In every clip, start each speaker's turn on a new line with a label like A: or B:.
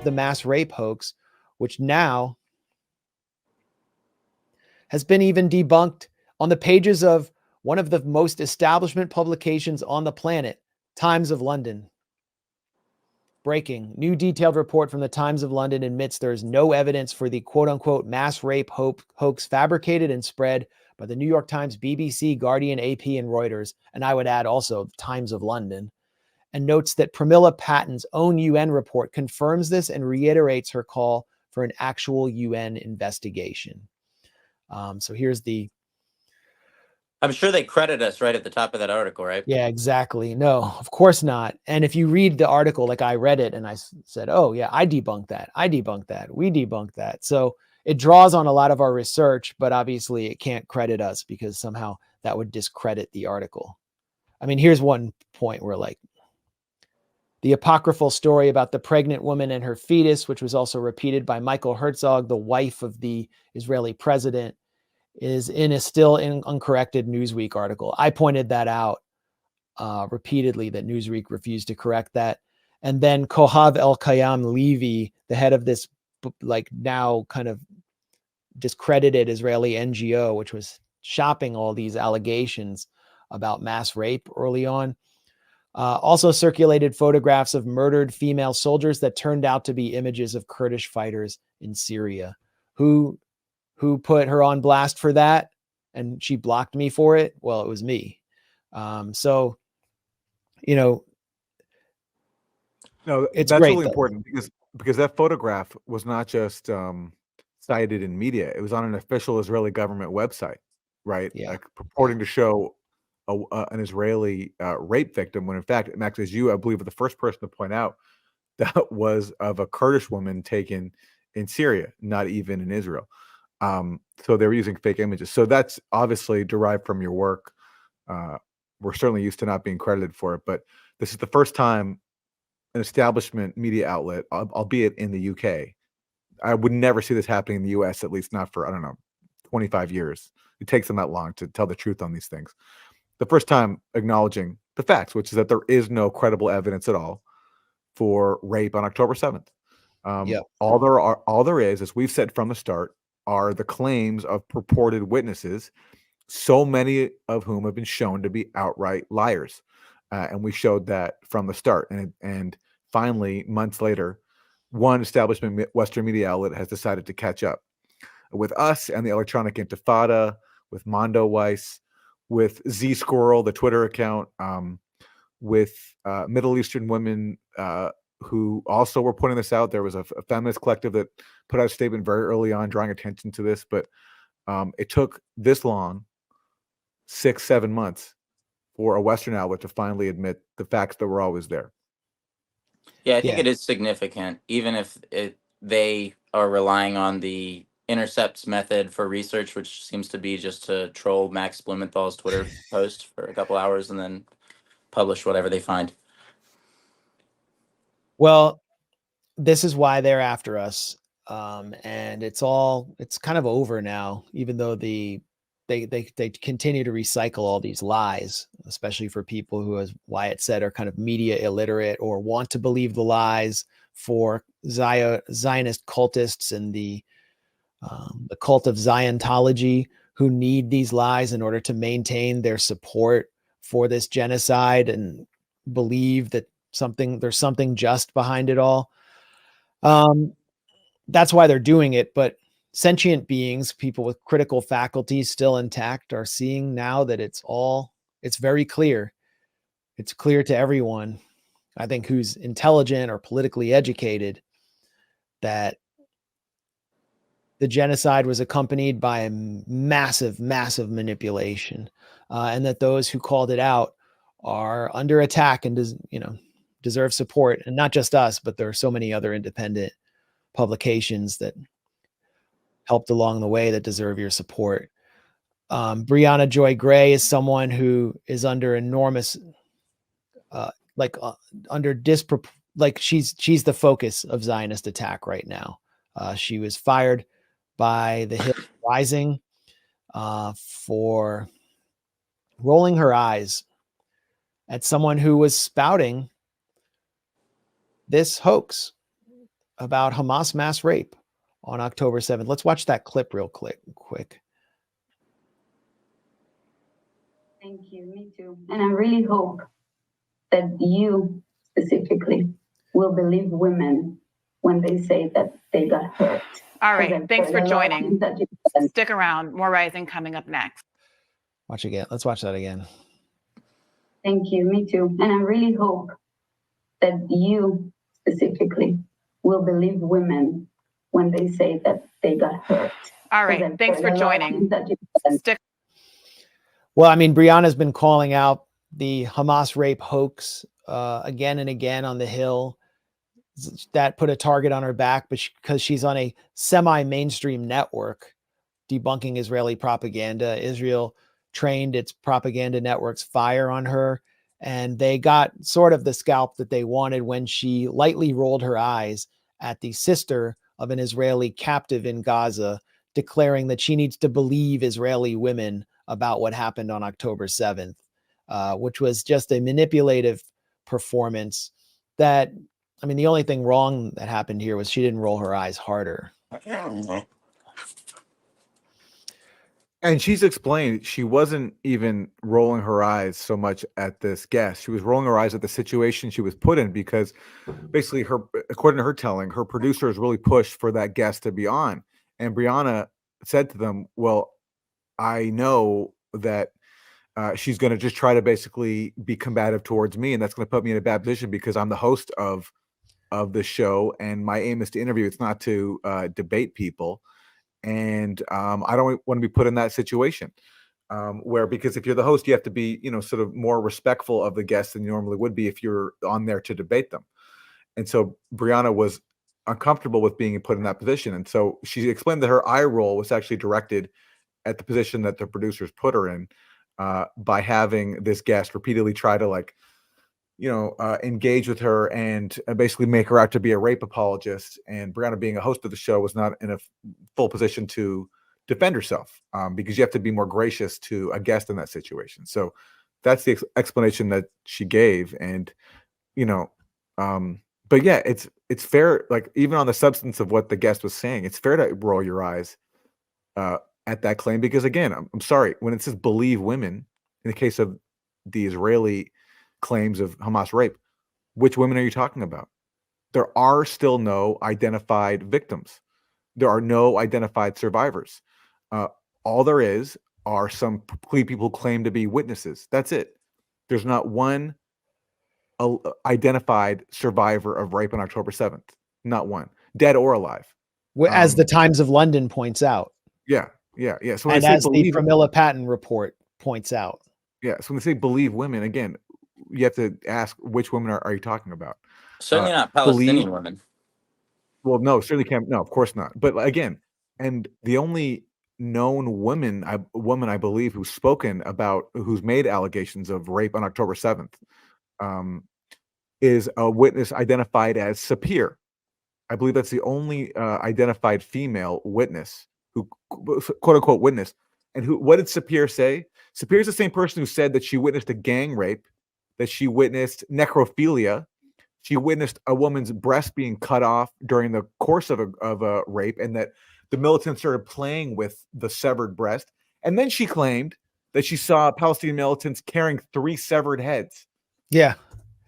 A: the mass rape hoax, which now has been even debunked on the pages of one of the most establishment publications on the planet, Times of London. Breaking. New detailed report from the Times of London admits there is no evidence for the quote-unquote mass rape hoax fabricated and spread by the New York Times, BBC, Guardian, AP, and Reuters, and I would add also Times of London, and notes that Pramila Paten's own UN report confirms this and reiterates her call for an actual UN investigation. So here's the...
B: I'm sure they credit us right at the top of that article, right?
A: Yeah, exactly. No, of course not. And if you read the article, like I read it and I said, oh yeah, I debunked that. I debunked that. We debunked that. So it draws on a lot of our research, but obviously it can't credit us because somehow that would discredit the article. I mean, here's one point where like the apocryphal story about the pregnant woman and her fetus, which was also repeated by Michael Herzog, the wife of the Israeli president, is in a still uncorrected Newsweek article. I pointed that out repeatedly, that Newsweek refused to correct that. And then Kohav El-Kayam Levy, the head of this like now kind of discredited Israeli NGO, which was shopping all these allegations about mass rape early on, also circulated photographs of murdered female soldiers that turned out to be images of Kurdish fighters in Syria. Who put her on blast for that? And she blocked me for it? Well, it was me. So, you know,
C: no,
A: it's
C: that's
A: great,
C: really
A: though.
C: important because that photograph was not just cited in media. It was on an official Israeli government website, right?
A: Yeah.
C: Like purporting to show an Israeli rape victim, when in fact, Max, as you, I believe, were the first person to point out, that was of a Kurdish woman taken in Syria, not even in Israel. So they were using fake images. So that's obviously derived from your work. We're certainly used to not being credited for it, but this is the first time an establishment media outlet, albeit in the UK, I would never see this happening in the US, at least not for, I don't know, 25 years. It takes them that long to tell the truth on these things. The first time acknowledging the facts, which is that there is no credible evidence at all for rape on October 7th. All there is, as we've said from the start, are the claims of purported witnesses, so many of whom have been shown to be outright liars. And we showed that from the start. And finally, months later, one establishment Western media outlet has decided to catch up with us and the Electronic Intifada, with Mondo Weiss, with Z Squirrel, the Twitter account, with Middle Eastern women who also were putting this out. There was a feminist collective that put out a statement very early on drawing attention to this, but it took this long, 6-7 months, for a Western outlet to finally admit the facts that were always there.
B: Yeah, I think it is significant, even if they are relying on the intercepts method for research, which seems to be just to troll Max Blumenthal's Twitter post for a couple hours and then publish whatever they find.
A: Well, this is why they're after us. And it's kind of over now, even though they continue to recycle all these lies, especially for people who, as Wyatt said, are kind of media illiterate or want to believe the lies, for Zionist cultists and the cult of Ziontology, who need these lies in order to maintain their support for this genocide and believe that there's something just behind it all. That's why they're doing it. But sentient beings, people with critical faculties still intact, are seeing now that it's very clear. It's clear to everyone, I think, who's intelligent or politically educated, that the genocide was accompanied by a massive, massive manipulation, and that those who called it out are under attack and deserve support. And not just us, but there are so many other independent publications that helped along the way that deserve your support. Brianna Joy Gray is someone who is under enormous, she's the focus of Zionist attack right now. She was fired by the Hill Rising for rolling her eyes at someone who was spouting this hoax. about Hamas mass rape on October 7th. Let's watch that clip real quick.
D: Thank you, me too. And I really hope that you specifically will believe women when they say that they got hurt.
E: All right, thanks for joining. Stick around, more Rising coming up next.
A: Watch again. Let's watch that again.
D: Thank you, me too. And I really hope that you specifically will believe women when they say that they got hurt.
E: All right, thanks for joining. Stick.
A: Well, I mean, Brianna's been calling out the Hamas rape hoax again and again on the Hill. That put a target on her back, but because she's on a semi-mainstream network debunking Israeli propaganda, Israel trained its propaganda networks fire on her, and they got sort of the scalp that they wanted when she lightly rolled her eyes at the sister of an Israeli captive in Gaza, declaring that she needs to believe Israeli women about what happened on October 7th, which was just a manipulative performance that, I mean, the only thing wrong that happened here was she didn't roll her eyes harder.
C: And she's explained she wasn't even rolling her eyes so much at this guest. She was rolling her eyes at the situation she was put in, because basically according to her telling, her producers really pushed for that guest to be on. And Brianna said to them, well, I know that she's going to just try to basically be combative towards me, and that's going to put me in a bad position because I'm the host of the show, and my aim is to interview. It's not to debate people. And I don't want to be put in that situation because if you're the host, you have to be, sort of more respectful of the guests than you normally would be if you're on there to debate them. And so Brianna was uncomfortable with being put in that position. And so she explained that her eye roll was actually directed at the position that the producers put her in by having this guest repeatedly try to engage with her and basically make her out to be a rape apologist. And Brianna, being a host of the show, was not in a full position to defend herself because you have to be more gracious to a guest in that situation. So that's the explanation that she gave. And, but yeah, it's fair. Like, even on the substance of what the guest was saying, it's fair to roll your eyes at that claim, because again, I'm sorry, when it says believe women, in the case of the Israeli claims of Hamas rape, which women are you talking about? There are still no identified victims. There are no identified survivors. All there is are some people who claim to be witnesses. That's it. There's not one identified survivor of rape on October 7th. Not one, dead or alive.
A: As the Times of London points out.
C: Yeah. So
A: and as the Pramila Patton report points out.
C: Yeah. So when they say believe women, again, you have to ask which women are you talking about?
B: Certainly not Palestinian women.
C: Well, no, certainly can't. No, of course not. But again, and the only known woman I believe who's spoken about, who's made allegations of rape on October 7th, is a witness identified as Sapir. I believe that's the only identified female witness who, quote unquote, witness. And what did Sapir say? Sapir is the same person who said that she witnessed a gang rape, that she witnessed necrophilia, she witnessed a woman's breast being cut off during the course of a rape, and that the militants started playing with the severed breast. And then she claimed that she saw Palestinian militants carrying 3 severed heads.
A: Yeah.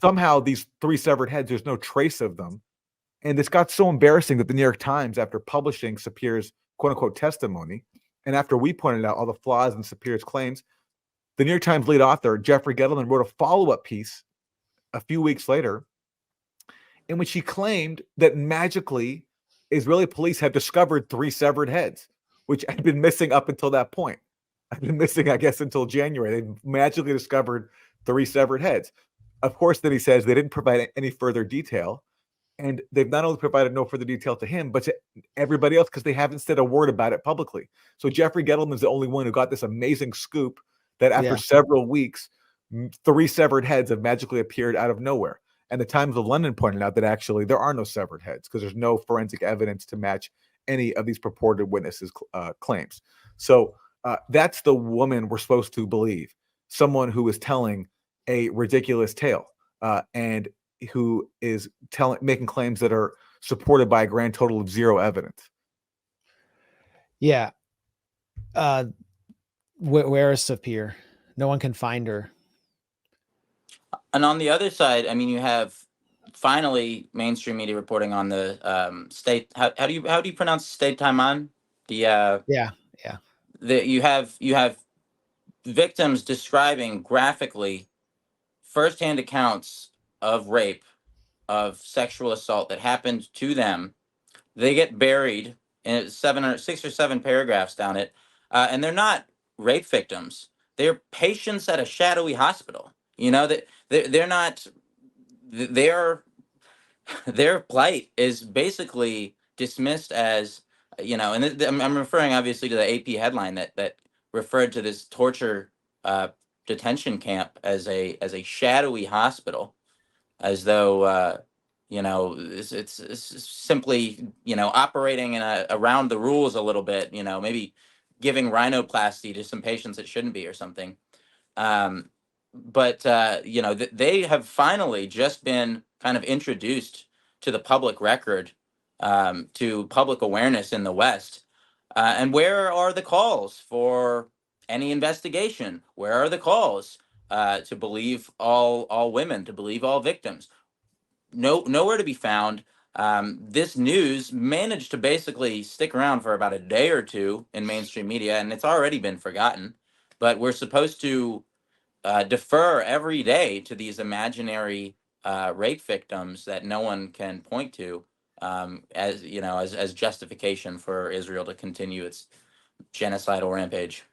C: Somehow these 3 severed heads, there's no trace of them. And this got so embarrassing that the New York Times, after publishing Sapir's quote unquote testimony, and after we pointed out all the flaws in Sapir's claims, the New York Times lead author, Jeffrey Gettleman, wrote a follow-up piece a few weeks later in which he claimed that magically Israeli police had discovered 3 severed heads, which had been missing up until that point. I've been missing, I guess, until January. They magically discovered 3 severed heads. Of course, then he says they didn't provide any further detail. And they've not only provided no further detail to him, but to everybody else, because they haven't said a word about it publicly. So Jeffrey Gettleman's the only one who got this amazing scoop that after several weeks, 3 severed heads have magically appeared out of nowhere. And the Times of London pointed out that actually there are no severed heads because there's no forensic evidence to match any of these purported witnesses' claims. So that's the woman we're supposed to believe, someone who is telling a ridiculous tale and who is making claims that are supported by a grand total of zero evidence.
A: Yeah. Where is Sapir? No one can find her.
B: And on the other side, I mean, you have finally mainstream media reporting on the state. How do you pronounce state Taiman? The
A: Yeah.
B: you have victims describing graphically firsthand accounts of rape, of sexual assault that happened to them. They get buried in 6 or 7 paragraphs down it, and they're not rape victims. They're patients at a shadowy hospital. You know that they're not. Their plight is basically dismissed as, and I'm referring obviously to the AP headline that referred to this torture detention camp as a shadowy hospital, as though it's simply operating in around the rules a little bit, maybe giving rhinoplasty to some patients that shouldn't be or something. But they have finally just been kind of introduced to the public record, to public awareness in the West. And where are the calls for any investigation? Where are the calls to believe all women, to believe all victims? Nowhere to be found. This news managed to basically stick around for about a day or two in mainstream media, and it's already been forgotten. But we're supposed to defer every day to these imaginary rape victims that no one can point to, as justification for Israel to continue its genocidal rampage.